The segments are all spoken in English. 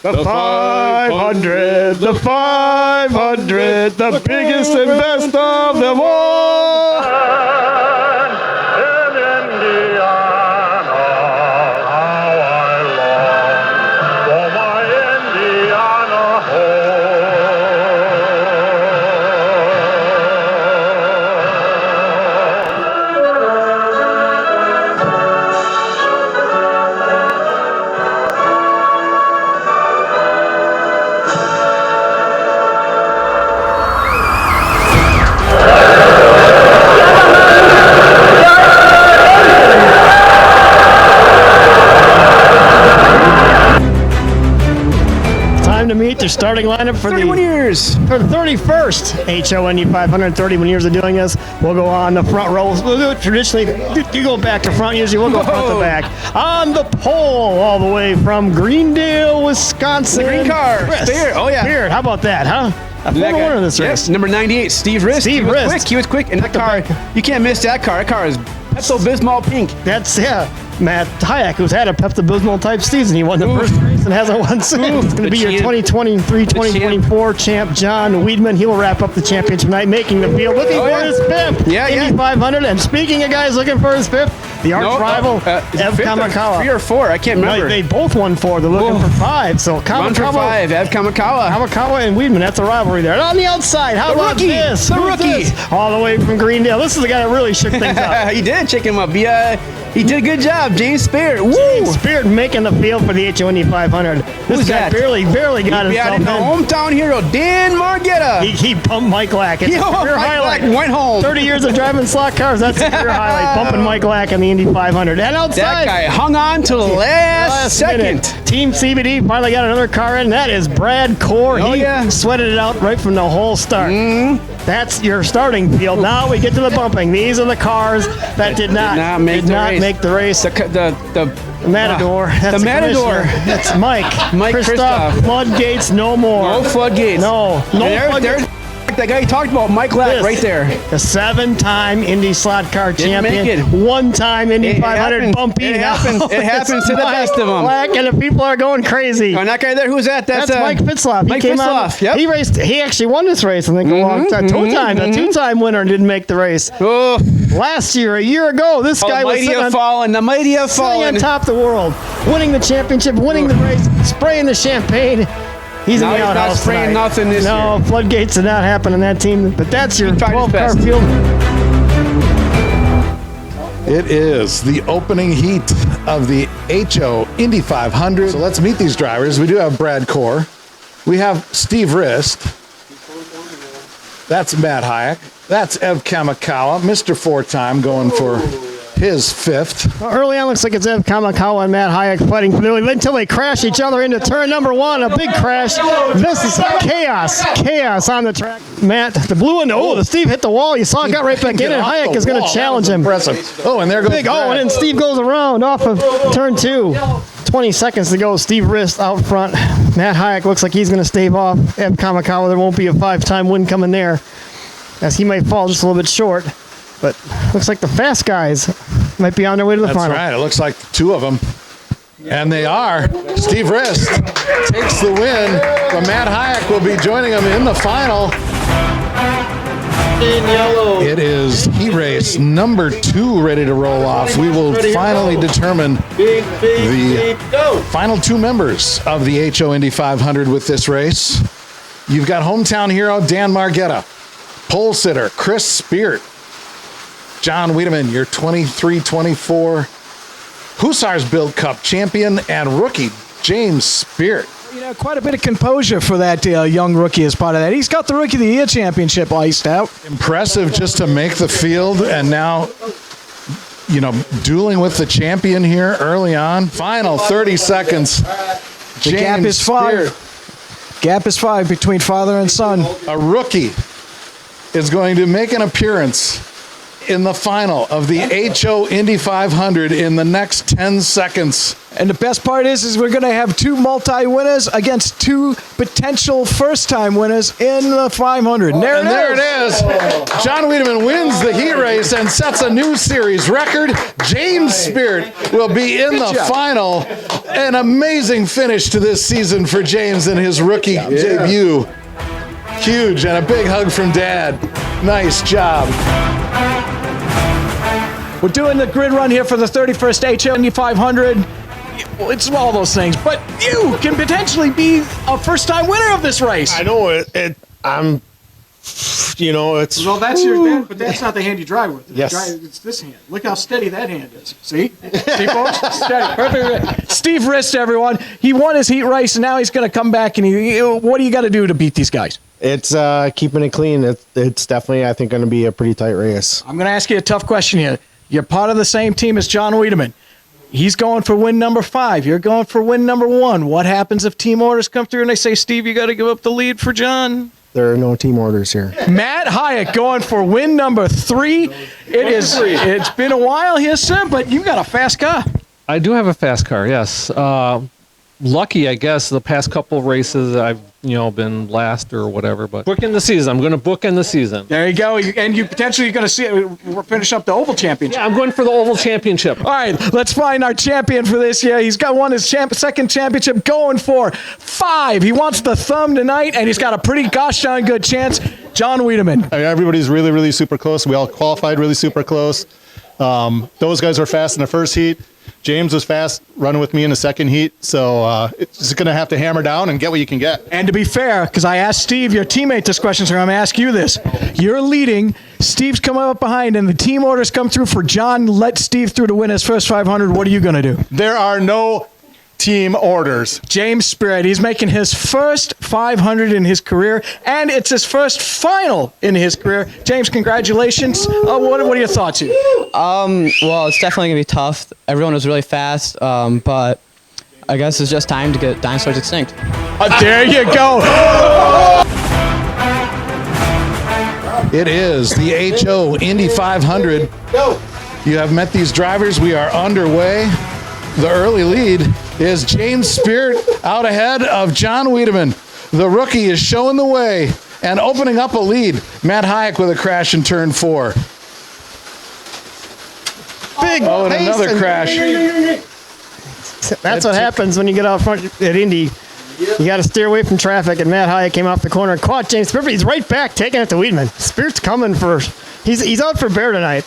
The 500, the 500, the biggest and best of them all. In Indiana, how I long for my Indiana home. To meet their starting lineup for 31 years. For the 31st HO Indy 500, 31 years of doing this. We'll go on the front row. We'll do it traditionally. You go back to front usually. We'll go front to back. On the pole, all the way from Greendale, Wisconsin. The green car. Spirit. Oh, yeah. Spirit. How about that, huh? A former winner of this race. Yes, number 98, Steve Rist. Steve Rist. He was quick. And that car, you can't miss that car. That car is Pepto-Bismol pink. That's, Matt Hayek, who's had a Pepto-Bismol type season. He won the first race and hasn't won since. It's going to be your 2023-2024 champ, John Weidman. He will wrap up the championship tonight, making the field, looking for his fifth Indy 500. And speaking of guys looking for his fifth, the arch rival, Ev Kamakawa. 3 or 4, I can't remember. They both won 4. They're looking for 5. So Run for 5, Ev Kamakawa. Kamakawa and Weidman, that's a rivalry there. And on the outside, how about this? The rookie. All the way from Greendale. This is the guy that really shook things up. He did shake him up. He did a good job, James Spirit. Woo! James Spirit making the field for the HO Indy 500. This guy barely got himself in. The hometown hero, Dan Margetta. He pumped Mike Lack. It's a career highlight. Went home. 30 years of driving slot cars. That's a career highlight. Pumping Mike Lack in the Indy 500. And outside, that guy hung on to the last second. Minute. Team CBD finally got another car in. That is Brad Core. He sweated it out right from the whole start. That's your starting field. Now we get to the bumping. These are the cars that did not make the race. The Matador. That's the Matador. That's Mike. Christoph. Floodgates, no more. No floodgates. No floodgates. That guy you talked about, Mike Lack, right there. A 7-time IndySlotCar champion. 1-time Indy 500 bumping. It happens to the best of them. Lack, and the people are going crazy. And that guy there, who's that? That's Mike Fitzloff. Mike Fitzloff, yep. He actually won this race, I think, a long time. A two-time winner and didn't make the race. Oh. Last year, a year ago, this guy was the mighty have fallen. On top of the world, winning the championship, winning the race, spraying the champagne. He's in the outhouse. Not spraying nothing this year. No, floodgates did not happen in that team. But that's your 12-car field. It is the opening heat of the HO Indy 500. So let's meet these drivers. We do have Brad Core. We have Steve Rist. That's Matt Hayek. That's Ev Kamakawa, Mr. 4-time, going for his 5th. Well, early on, looks like it's Ev Kamakawa and Matt Hayek fighting for the lead until they crash each other into turn number 1. A big crash. This is chaos on the track. Matt, the blue one. Oh, the Steve hit the wall. You saw it got right back in, and Hayek is going to challenge him. Impressive. Oh, and there goes and then Steve goes around off of turn 2. 20 seconds to go. Steve Rist out front. Matt Hayek looks like he's going to stave off Ev Kamakawa. There won't be a 5-time win coming there, as he might fall just a little bit short. But looks like the fast guys might be on their way to the final. That's right. It looks like 2 of them. And they are. Steve Rist takes the win. But Matt Hayek will be joining him in the final. In yellow. It is heat race number 2 ready to roll off. We will finally determine the final 2 members of the HO Indy 500 with this race. You've got hometown hero Dan Margetta, pole sitter Chris Spiert, John Weidman, your 23-24 Hussars Build Cup champion, and rookie James Spiert. Quite a bit of composure for that young rookie as part of that. He's got the Rookie of the Year championship iced out. Impressive just to make the field, and now, dueling with the champion here early on. Final 30 seconds. The gap is 5. Gap is 5 between father and son. A rookie is going to make an appearance in the final of the HO Indy 500 in the next 10 seconds. And the best part is we're going to have 2 multi-winners against 2 potential first-time winners in the 500. And there it is. John Wiedemann wins the heat race and sets a new series record. James Spirit will be in the final. An amazing finish to this season for James in his rookie debut. Huge, and a big hug from Dad. Nice job. We're doing the grid run here for the 31st HO Indy 500. Well, it's all those things, but you can potentially be a first-time winner of this race. I know it. I'm. You know, it's. Well, that's your. But that's not the hand you drive with. Yes. It's this hand. Look how steady that hand is. See, folks, steady, perfect. Steve Rist, everyone. He won his heat race, and now he's going to come back. And what do you got to do to beat these guys? It's keeping it clean. It's definitely, I think, going to be a pretty tight race. I'm going to ask you a tough question here. You're part of the same team as John Wiedemann. He's going for win number 5. You're going for win number 1. What happens if team orders come through and they say, Steve, you got to give up the lead for John? There are no team orders here. Matt Hyatt going for win number 3. It's been a while here, sir, but you got a fast car. I do have a fast car, yes. Lucky, I guess, the past couple races I've been last or whatever, but book in the season. I'm going to book in the season. There you go. And you potentially going to finish up the Oval Championship. Yeah, I'm going for the Oval Championship. All right, let's find our champion for this year. He's won his second championship, going for 5. He wants the thumb tonight, and he's got a pretty gosh darn good chance. John Wiedemann. I mean, everybody's really, really super close. We all qualified really super close. Those guys were fast in the first heat. James was fast running with me in the second heat, so it's just going to have to hammer down and get what you can get. And to be fair, because I asked Steve, your teammate, this question, so I'm going to ask you this. You're leading, Steve's coming up behind, and the team orders come through for John, let Steve through to win his first 500. What are you going to do? There are no team orders. James Spirit, he's making his first 500 in his career, and it's his first final in his career. James, congratulations. What are your thoughts here? Well, it's definitely going to be tough. Everyone was really fast, but I guess it's just time to get dinosaurs extinct. There you go. It is the HO Indy 500. You have met these drivers. We are underway. The early lead is James Spirit out ahead of John Wiedemann. The rookie is showing the way and opening up a lead. Matt Hayek with a crash in turn 4. Big and pace another crash. That's what happens when you get out front at Indy. You got to steer away from traffic, and Matt Hyatt came off the corner and caught James Spirit. He's right back, taking it to Wiedemann. Spirit's coming first. He's out for bear tonight.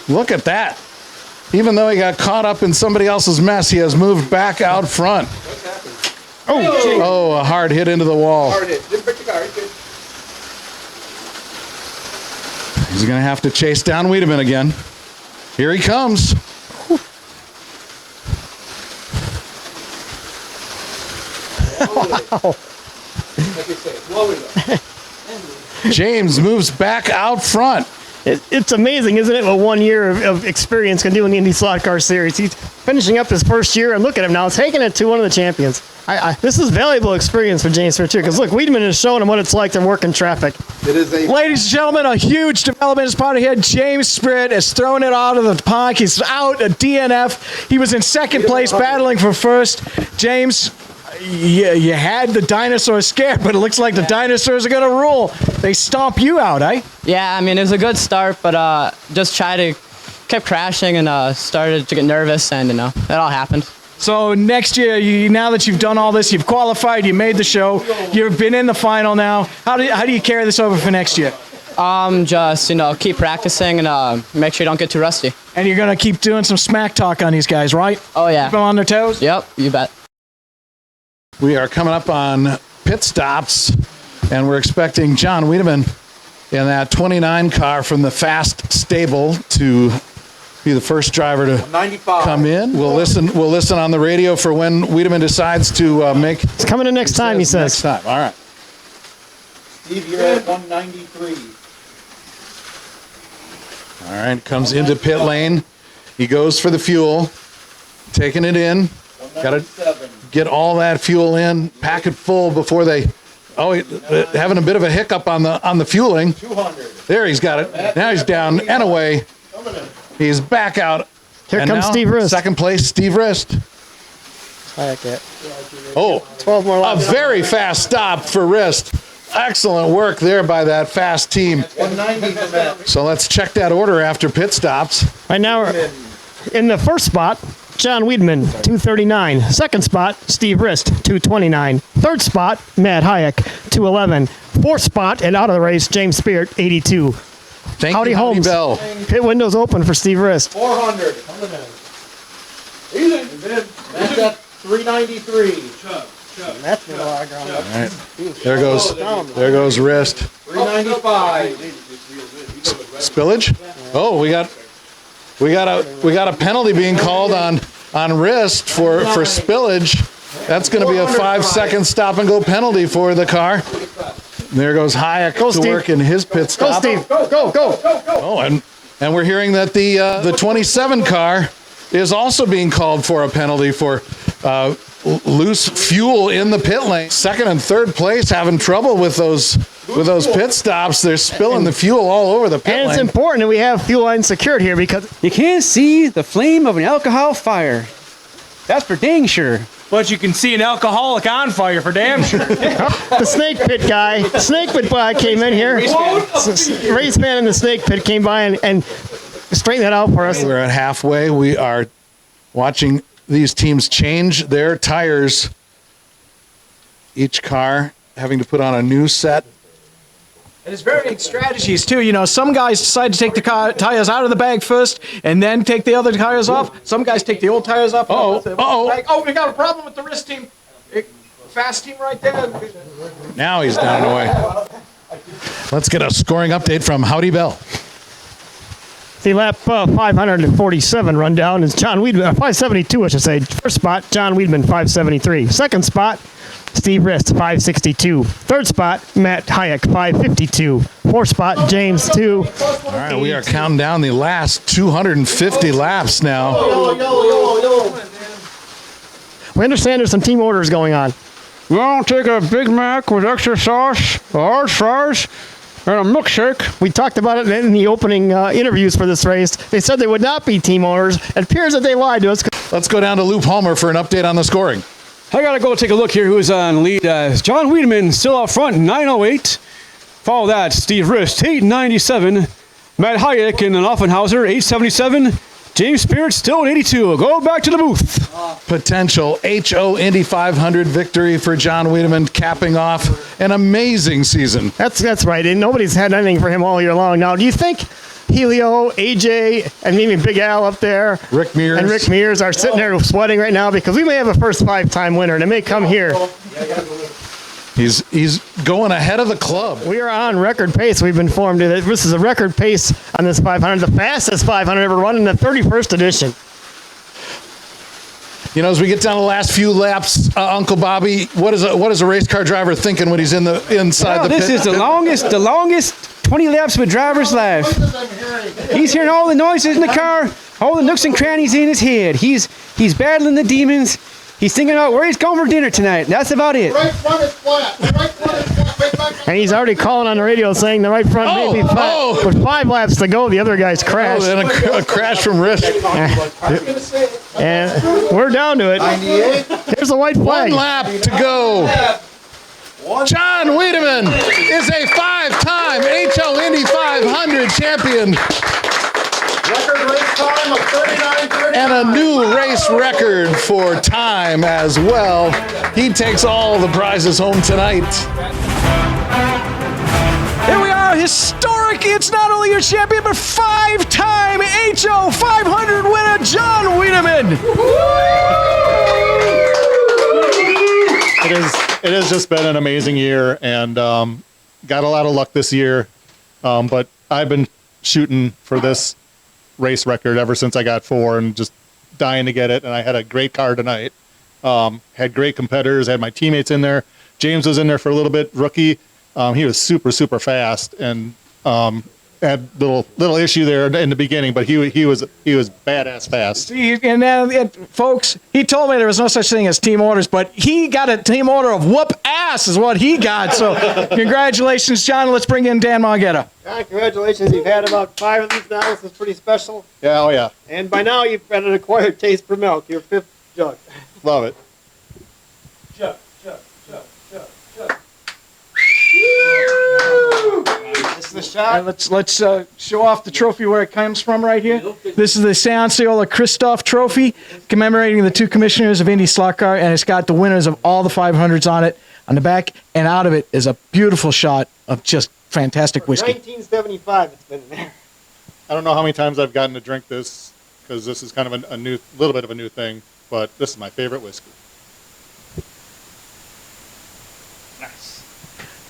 Look at that. Even though he got caught up in somebody else's mess, he has moved back out front. Oh, a hard hit into the wall. He's going to have to chase down Wiedemann again. Here he comes. Wow. James moves back out front. It's amazing, isn't it, what 1 year of experience can do in the IndySlotCar series. He's finishing up his first year, and look at him now, taking it to one of the champions. This is valuable experience for James Spirit, too, because, look, Wiedemann is showing him what it's like to work in traffic. Ladies and gentlemen, a huge development is part of here. James Spirit is throwing it out of the park. He's out a DNF. He was in second place, battling for first. James, you had the dinosaurs scared, but it looks like the dinosaurs are going to rule. They stomp you out, eh? Yeah, I mean, it was a good start, but just kept crashing and started to get nervous, and, that all happened. So next year, now that you've done all this, you've qualified, you made the show, you've been in the final now. How do you carry this over for next year? Just, keep practicing and make sure you don't get too rusty. And you're going to keep doing some smack talk on these guys, right? Oh, yeah. Keep them on their toes? Yep, you bet. We are coming up on pit stops, and we're expecting John Wiedemann in that 29 car from the Fast stable to be the first driver to come in. We'll listen on the radio for when Wiedemann decides to make. It's coming in next time, he says. Next time. All right. Steve, you're at 193. All right, comes into pit lane. He goes for the fuel, taking it in. Got to get all that fuel in, pack it full before they. Oh, having a bit of a hiccup on the fueling. 200. There, he's got it. Now he's down and away. He's back out. Here And comes now, Steve Rist. Second place, Steve Rist. Oh, 12 more a laps. very fast stop for Rist. Excellent work there by that fast team. 190 for Matt. So let's check that order after pit stops. Right now, we're in the first spot, John Wiedemann, 239. Second spot, Steve Rist, 229. Third spot, Matt Hayek, 211. Fourth spot, and out of the race, James Speart, 82. Thank Howdy you, Holmes. Bell. Pit windows open for Steve Rist. 400. Easy. Matt's at 393. That's been a lot of ground. All right. There goes Rist. 395. Spillage? Oh, we got a penalty being called on Rist for spillage. That's going to be a 5-second stop and go penalty for the car. There goes Hayek to Steve. work in his pit Go, stop. Steve. Go. Oh, and we're hearing that the 27 car is also being called for a penalty for loose fuel in the pit lane. Second and third place having trouble with those pit stops. They're spilling the fuel all over the pit And it's lane. important that we have fuel lines secured here because You can't see the flame of an alcohol fire. That's for dang sure. But you can see an alcoholic on fire for damn sure. the snake pit guy came in here. Race man in the snake pit came by and straightened that out for us. We're at halfway. We are watching these teams change their tires. Each car having to put on a new set. And it's varying strategies too. You know, some guys decide to take the tires out of the bag first and then take the other tires off. Some guys take the old tires off. Oh, we got a problem with the wrist team. Fast team right there. Now he's down and away. Let's get a scoring update from Howdy Bell. The lap 547 rundown is John Wiedemann, 572 I should say. First spot, John Wiedemann, 573. Second spot, Steve Rist, 562. Third spot, Matt Hayek, 552. Fourth spot, James, 2. All right, we are counting down the last 250 laps now. We understand there's some team orders going on. Well, take a Big Mac with extra sauce, large fries, and a milkshake. We talked about it in the opening interviews for this race. They said they would not be team owners. It appears that they lied to us. Let's go down to Lou Palmer for an update on the scoring. I gotta go take a look here who's on lead. John Wiedemann still out front, 908. Follow that, Steve Rist, 897. Matt Hayek and an Offenhauser, 877. James Speart still at 82. Go back to the booth. Potential HO Indy 500 victory for John Wiedemann, capping off an amazing season. That's right. And nobody's had anything for him all year long. Now, do you think Helio, AJ, and even Big Al up there, Rick Mears are sitting there sweating right now because we may have a first 5-time winner and it may come here. He's going ahead of the club. We are on record pace. We've been informed that this is a record pace on this 500, the fastest 500 ever run in the 31st edition. You know, as we get down to the last few laps, Uncle Bobby, what is a race car driver thinking when he's inside the pit? This is the longest 20 laps of a driver's life. He's hearing all the noises in the car, all the nooks and crannies in his head. He's battling the demons. He's thinking about where he's going for dinner tonight. That's about it. Right front is flat. Right front is flat. And he's already calling on the radio saying the right front may be flat. With 5 laps to go, the other guys crashed. And a crash from Rist. And we're down to it. 98. Here's the white flag. 1 lap to go. John Wiedemann is a 5-time HO Indy 500 champion. Record race time of 39:39. And a new race record for time as well. He takes all the prizes home tonight. Here we are, historic. It's not only your champion, but 5-time HO 500 winner, John Wiedemann. It has just been an amazing year, and got a lot of luck this year. But I've been shooting for this race record ever since I got 4 and just dying to get it. And I had a great car tonight. Had great competitors, had my teammates in there. James was in there for a little bit, rookie. He was super, super fast. And had little issue there in the beginning, but he was badass fast. See, and folks, he told me there was no such thing as team orders, but he got a team order of whoop ass is what he got. So congratulations, John. Let's bring in Dan Margetta. John, congratulations. You've had about 5 of these now. This is pretty special. Yeah, oh yeah. And by now you've got an acquired taste for milk. Your 5th jug. Love it. Chug. This is the shot. Let's show off the trophy where it comes from right here. This is the Seanciola Christoph Trophy, commemorating the 2 commissioners of IndySlotCar, and it's got the winners of all the 500s on it on the back, and out of it is a beautiful shot of just fantastic whiskey. 1975 it's been in there. I don't know how many times I've gotten to drink this because this is kind of a little bit of a new thing, but this is my favorite whiskey.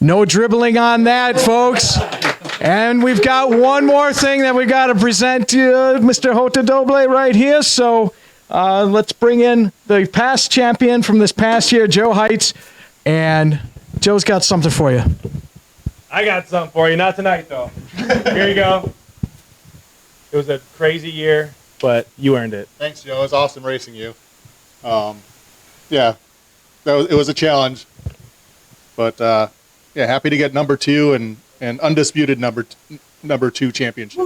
No dribbling on that, folks. And we've got one more thing that we got to present to Mr. Hota Doble right here. So let's bring in the past champion from this past year, Joe Heights. And Joe's got something for you. I got something for you. Not tonight, though. Here you go. It was a crazy year, but you earned it. Thanks, Joe. It was awesome racing you. Yeah, it was a challenge. But, yeah, happy to get number 2 and undisputed number 2 championship.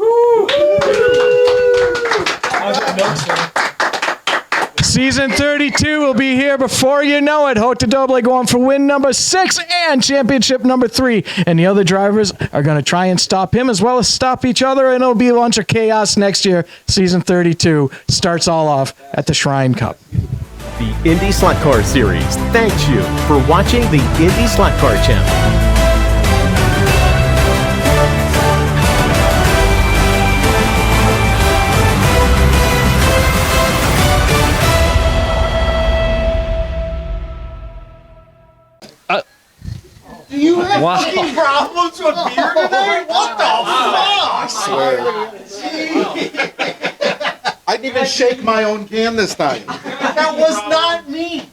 Season 32 will be here before you know it. Hota Doble going for win number 6 and championship number 3. And the other drivers are going to try and stop him as well as stop each other. And it'll be a bunch of chaos next year. Season 32 starts all off at the Shrine Cup. The IndySlotCar Series thanks you for watching the IndySlotCar channel. Do you have fucking problems with beer today? What the fuck? I didn't even shake my own can this time. That was not me.